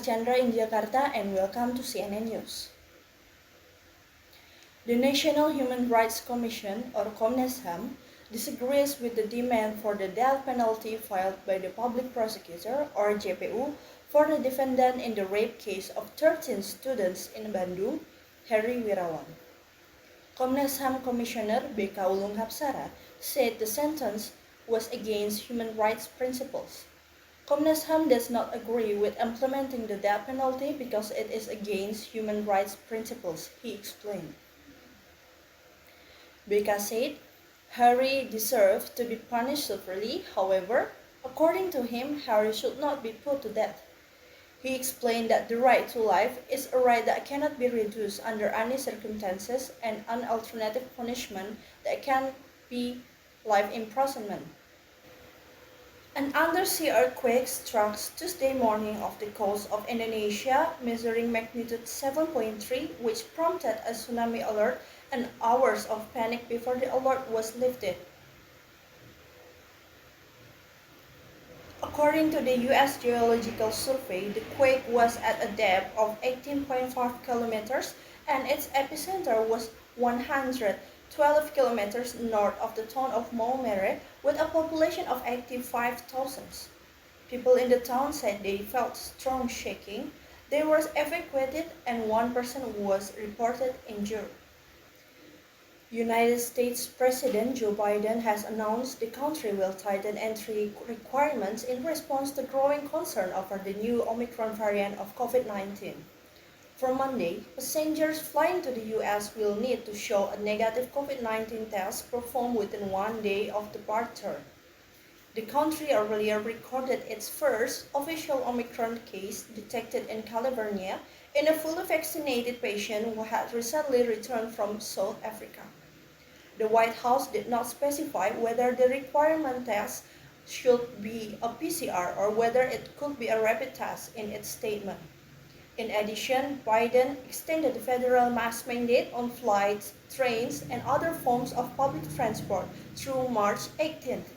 Chandra in Jakarta and welcome to CNN News. The National Human Rights Commission, or Komnas HAM, disagrees with the demand for the death penalty filed by the public prosecutor, or JPU, for the defendant in the rape case of 13 students in Bandung, Heri Wirawan. Komnas HAM Commissioner B.K. Ulung Hapsara said the sentence was against human rights principles. Komnas HAM does not agree with implementing the death penalty because it is against human rights principles, he explained. Beka said Harry deserved to be punished severely. However, according to him, Harry should not be put to death. He explained that the right to life is a right that cannot be reduced under any circumstances, and an alternative punishment that can be life imprisonment. An undersea earthquake struck Tuesday morning off the coast of Indonesia, measuring magnitude 7.3, which prompted a tsunami alert and hours of panic before the alert was lifted. According to the U.S. Geological Survey, the quake was at a depth of 18.5 kilometers and its epicenter was 112 kilometers north of the town of Maumere, with a population of 85,000. People in the town said they felt strong shaking. They were evacuated and one person was reported injured. United States President Joe Biden has announced the country will tighten entry requirements in response to growing concern over the new Omicron variant of COVID-19. From Monday, passengers flying to the U.S. will need to show a negative COVID-19 test performed within 1 day of departure. The country earlier recorded its first official Omicron case detected in California in a fully vaccinated patient who had recently returned from South Africa. The White House did not specify whether the requirement test should be a PCR or whether it could be a rapid test in its statement. In addition, Biden extended the federal mask mandate on flights, trains, and other forms of public transport through March 18th.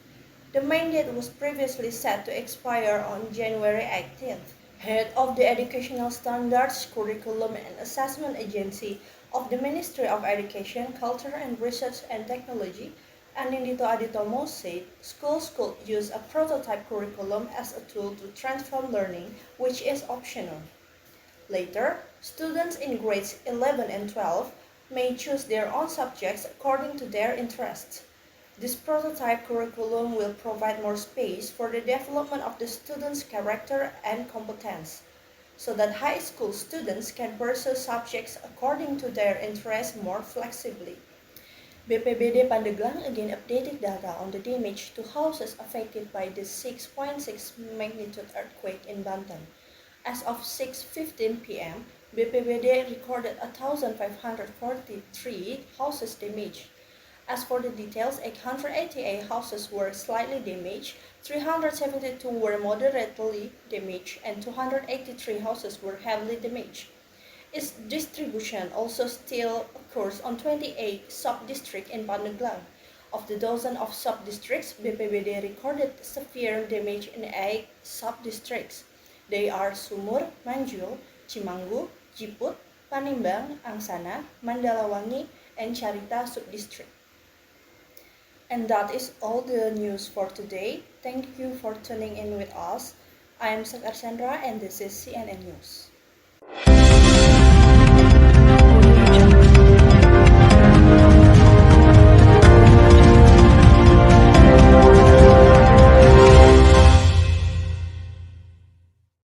The mandate was previously set to expire on January 18th. Head of the Educational Standards, Curriculum and Assessment Agency of the Ministry of Education, Culture and Research and Technology, Anindito Aditomo said schools could use a prototype curriculum as a tool to transform learning, which is optional. Later, students in grades 11 and 12 may choose their own subjects according to their interests. This prototype curriculum will provide more space for the development of the students' character and competence, so that high school students can pursue subjects according to their interests more flexibly. BPBD Pandeglang again updated data on the damage to houses affected by the 6.6 magnitude earthquake in Banten. As of 6:15 p.m., BPBD recorded 1,543 houses damaged. As for the details, 888 houses were slightly damaged, 372 were moderately damaged, and 283 houses were heavily damaged. Its distribution also still occurs on 28 sub-districts in Pandeglang. Of the dozen of sub-districts, BPBD recorded severe damage in 8 sub-districts. They are Sumur, Manjul, Cimanggu, Jiput, Panimbang, Angsana, Mandalawangi, and Carita sub-district. And that is all the news for today. Thank you for tuning in with us. I am Sekarwangi and this is CNN News.